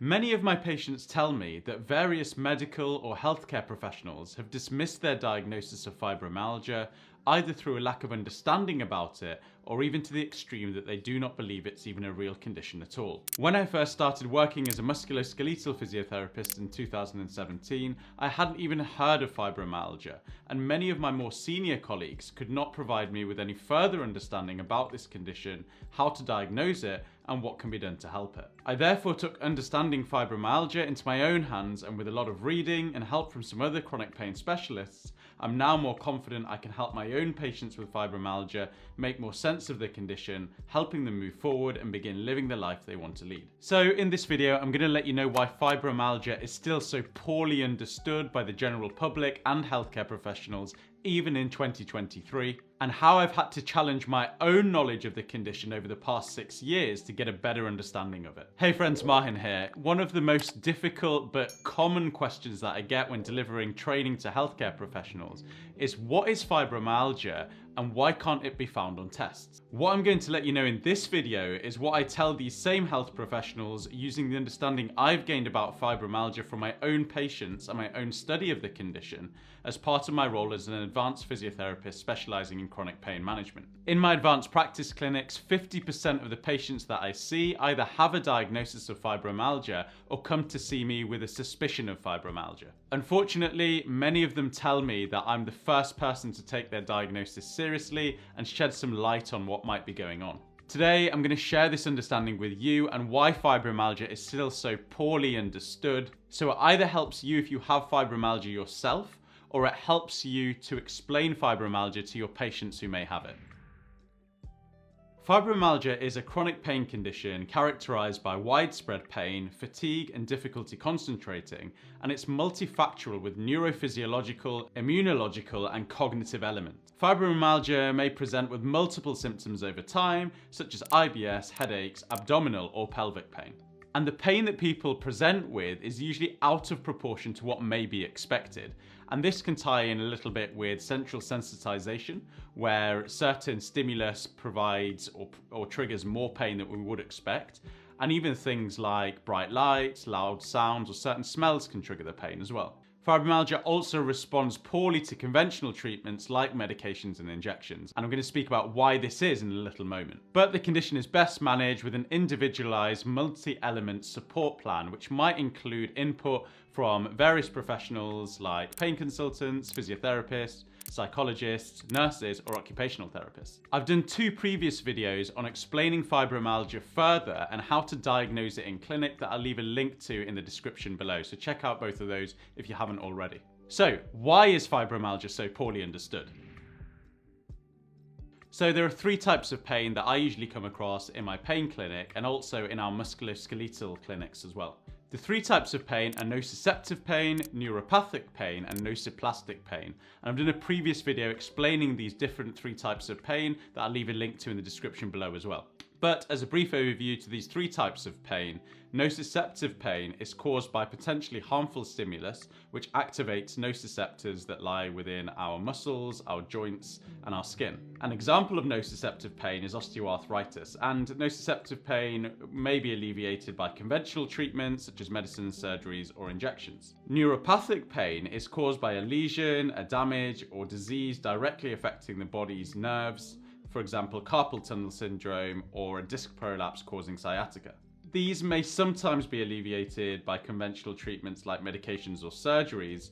Many of my patients tell me that various medical or healthcare professionals have dismissed their diagnosis of fibromyalgia either through a lack of understanding about it or even to the extreme that they do not believe it's even a real condition at all. When I first started working as a musculoskeletal physiotherapist in 2017, I hadn't even heard of fibromyalgia, and many of my more senior colleagues could not provide me with any further understanding about this condition, how to diagnose it, and what can be done to help it. I therefore took understanding fibromyalgia into my own hands, and with a lot of reading and help from some other chronic pain specialists, I'm now more confident I can help my own patients with fibromyalgia make more sense of the condition, helping them move forward and begin living the life they want to lead. So in this video, I'm going to let you know why fibromyalgia is still so poorly understood by the general public and healthcare professionals, even in 2023, and how I've had to challenge my own knowledge of the condition over the past 6 years to get a better understanding of it. Hey friends, Mahin here. One of the most difficult but common questions that I get when delivering training to healthcare professionals is, what is fibromyalgia and why can't it be found on tests? What I'm going to let you know in this video is what I tell these same health professionals using the understanding I've gained about fibromyalgia from my own patients and my own study of the condition as part of my role as an advanced physiotherapist specializing in chronic pain management. In my advanced practice clinics, 50% of the patients that I see either have a diagnosis of fibromyalgia or come to see me with a suspicion of fibromyalgia. Unfortunately, many of them tell me that I'm the first person to take their diagnosis seriously and shed some light on what might be going on. Today, I'm going to share this understanding with you and why fibromyalgia is still so poorly understood, so it either helps you if you have fibromyalgia yourself, or it helps you to explain fibromyalgia to your patients who may have it. Fibromyalgia is a chronic pain condition characterized by widespread pain, fatigue, and difficulty concentrating, and it's multifactorial with neurophysiological, immunological, and cognitive elements. Fibromyalgia may present with multiple symptoms over time, such as IBS, headaches, abdominal or pelvic pain. And the pain that people present with is usually out of proportion to what may be expected. And this can tie in a little bit with central sensitization, where certain stimulus provides or triggers more pain than we would expect. And even things like bright lights, loud sounds, or certain smells can trigger the pain as well. Fibromyalgia also responds poorly to conventional treatments like medications and injections, and I'm going to speak about why this is in a little moment. But the condition is best managed with an individualized multi-element support plan, which might include input from various professionals like pain consultants, physiotherapists, psychologists, nurses, or occupational therapists. I've done 2 previous videos on explaining fibromyalgia further and how to diagnose it in clinic that I'll leave a link to in the description below, so check out both of those if you haven't already. So, why is fibromyalgia so poorly understood? So there are 3 types of pain that I usually come across in my pain clinic and also in our musculoskeletal clinics as well. The 3 types of pain are nociceptive pain, neuropathic pain, and nociplastic pain. And I've done a previous video explaining these different 3 types of pain that I'll leave a link to in the description below as well. But as a brief overview to these 3 types of pain, nociceptive pain is caused by potentially harmful stimulus, which activates nociceptors that lie within our muscles, our joints, and our skin. An example of nociceptive pain is osteoarthritis, and nociceptive pain may be alleviated by conventional treatments such as medicines, surgeries, or injections. Neuropathic pain is caused by a lesion, a damage, or disease directly affecting the body's nerves, for example, carpal tunnel syndrome or a disc prolapse causing sciatica. These may sometimes be alleviated by conventional treatments like medications or surgeries,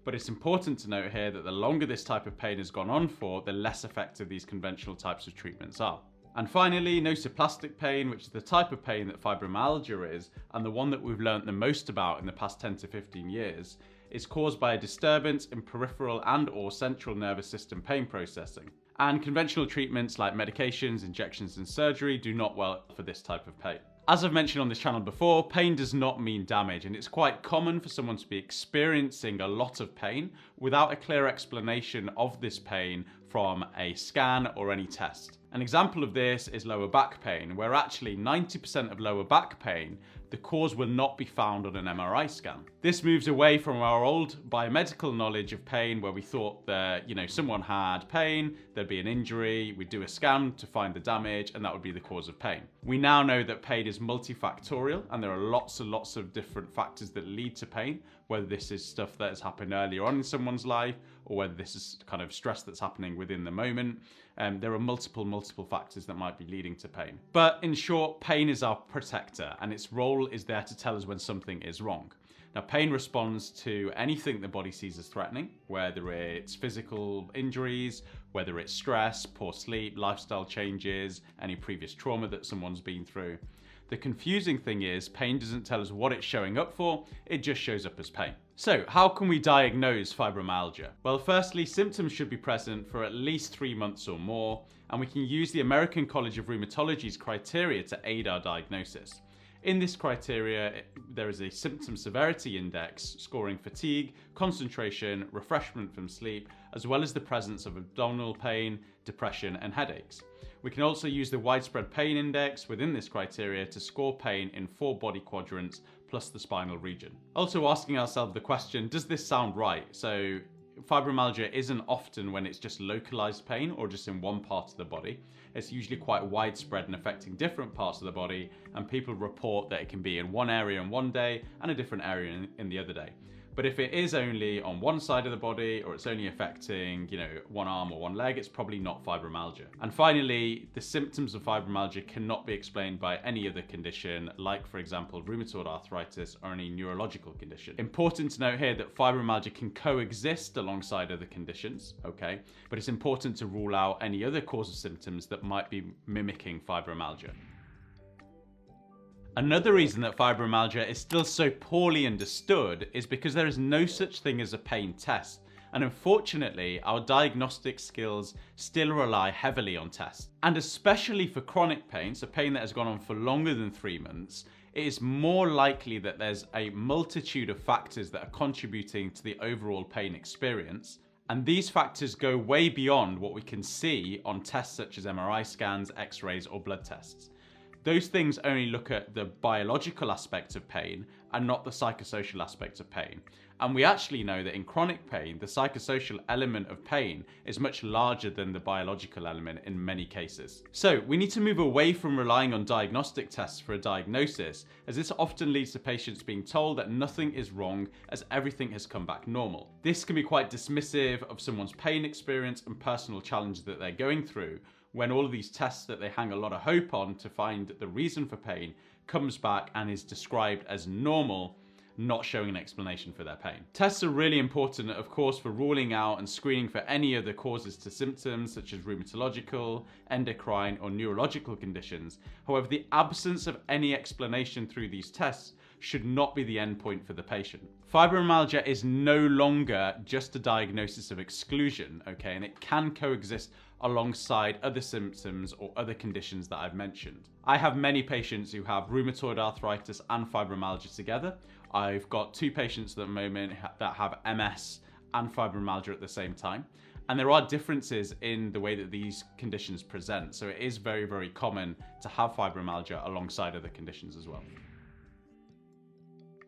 but it's important to note here that the longer this type of pain has gone on for, the less effective these conventional types of treatments are. And finally, nociplastic pain, which is the type of pain that fibromyalgia is, and the one that we've learnt the most about in the past 10 to 15 years, is caused by a disturbance in peripheral and/or central nervous system pain processing. And conventional treatments like medications, injections, and surgery do not work for this type of pain. As I've mentioned on this channel before, pain does not mean damage, and it's quite common for someone to be experiencing a lot of pain without a clear explanation of this pain from a scan or any test. An example of this is lower back pain, where actually 90% of lower back pain the cause will not be found on an MRI scan. This moves away from our old biomedical knowledge of pain, where we thought that, someone had pain, there'd be an injury, we'd do a scan to find the damage, and that would be the cause of pain. We now know that pain is multifactorial, and there are lots and lots of different factors that lead to pain, whether this is stuff that has happened earlier on in someone's life, or whether this is kind of stress that's happening within the moment. There are multiple factors that might be leading to pain. But in short, pain is our protector, and its role is there to tell us when something is wrong. Now, pain responds to anything the body sees as threatening, whether it's physical injuries, whether it's stress, poor sleep, lifestyle changes, any previous trauma that someone's been through. The confusing thing is, pain doesn't tell us what it's showing up for, it just shows up as pain. So, how can we diagnose fibromyalgia? Well, firstly, symptoms should be present for at least 3 months or more, and we can use the American College of Rheumatology's criteria to aid our diagnosis. In this criteria, there is a symptom severity index scoring fatigue, concentration, refreshment from sleep, as well as the presence of abdominal pain, depression, and headaches. We can also use the widespread pain index within this criteria to score pain in 4 body quadrants plus the spinal region. Also asking ourselves the question, does this sound right? So fibromyalgia isn't often when it's just localized pain or just in one part of the body. It's usually quite widespread and affecting different parts of the body, and people report that it can be in one area in one day and a different area in the other day. But if it is only on one side of the body, or it's only affecting, one arm or one leg, it's probably not fibromyalgia. And finally, the symptoms of fibromyalgia cannot be explained by any other condition, like, for example, rheumatoid arthritis or any neurological condition. Important to note here that fibromyalgia can coexist alongside other conditions, okay? But it's important to rule out any other cause of symptoms that might be mimicking fibromyalgia. Another reason that fibromyalgia is still so poorly understood is because there is no such thing as a pain test. And unfortunately, our diagnostic skills still rely heavily on tests. And especially for chronic pain, so pain that has gone on for longer than 3 months, it is more likely that there's a multitude of factors that are contributing to the overall pain experience. And these factors go way beyond what we can see on tests such as MRI scans, X-rays, or blood tests. Those things only look at the biological aspect of pain and not the psychosocial aspect of pain. And we actually know that in chronic pain, the psychosocial element of pain is much larger than the biological element in many cases. So we need to move away from relying on diagnostic tests for a diagnosis, as this often leads to patients being told that nothing is wrong as everything has come back normal. This can be quite dismissive of someone's pain experience and personal challenges that they're going through, when all of these tests that they hang a lot of hope on to find the reason for pain comes back and is described as normal, not showing an explanation for their pain. Tests are really important, of course, for ruling out and screening for any other causes to symptoms such as rheumatological, endocrine, or neurological conditions. However, the absence of any explanation through these tests should not be the endpoint for the patient. Fibromyalgia is no longer just a diagnosis of exclusion, okay, and it can coexist alongside other symptoms or other conditions that I've mentioned. I have many patients who have rheumatoid arthritis and fibromyalgia together. I've got 2 patients at the moment that have MS and fibromyalgia at the same time. And there are differences in the way that these conditions present. So it is very, very common to have fibromyalgia alongside other conditions as well.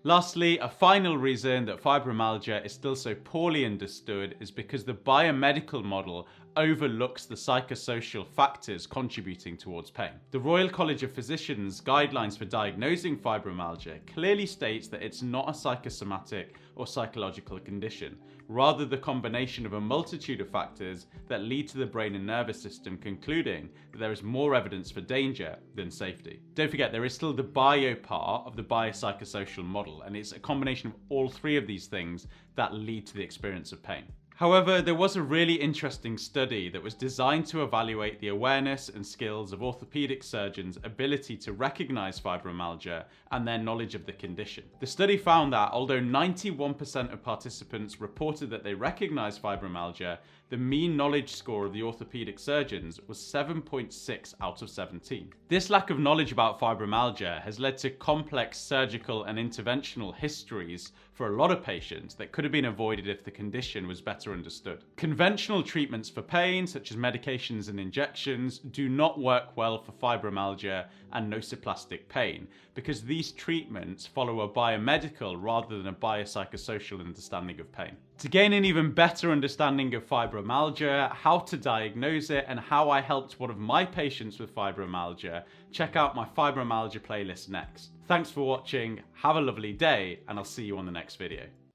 Lastly, a final reason that fibromyalgia is still so poorly understood is because the biomedical model overlooks the psychosocial factors contributing towards pain. The Royal College of Physicians' guidelines for diagnosing fibromyalgia clearly states that it's not a psychosomatic or psychological condition, rather the combination of a multitude of factors that lead to the brain and nervous system concluding that there is more evidence for danger than safety. Don't forget, there is still the bio part of the biopsychosocial model, and it's a combination of all 3 of these things that lead to the experience of pain. However, there was a really interesting study that was designed to evaluate the awareness and skills of orthopedic surgeons' ability to recognize fibromyalgia and their knowledge of the condition. The study found that although 91% of participants reported that they recognized fibromyalgia, the mean knowledge score of the orthopedic surgeons was 7.6 out of 17. This lack of knowledge about fibromyalgia has led to complex surgical and interventional histories for a lot of patients that could have been avoided if the condition was better understood. Conventional treatments for pain, such as medications and injections, do not work well for fibromyalgia and nociplastic pain because these treatments follow a biomedical rather than a biopsychosocial understanding of pain. To gain an even better understanding of fibromyalgia, how to diagnose it, and how I helped one of my patients with fibromyalgia, check out my fibromyalgia playlist next. Thanks for watching, have a lovely day, and I'll see you on the next video.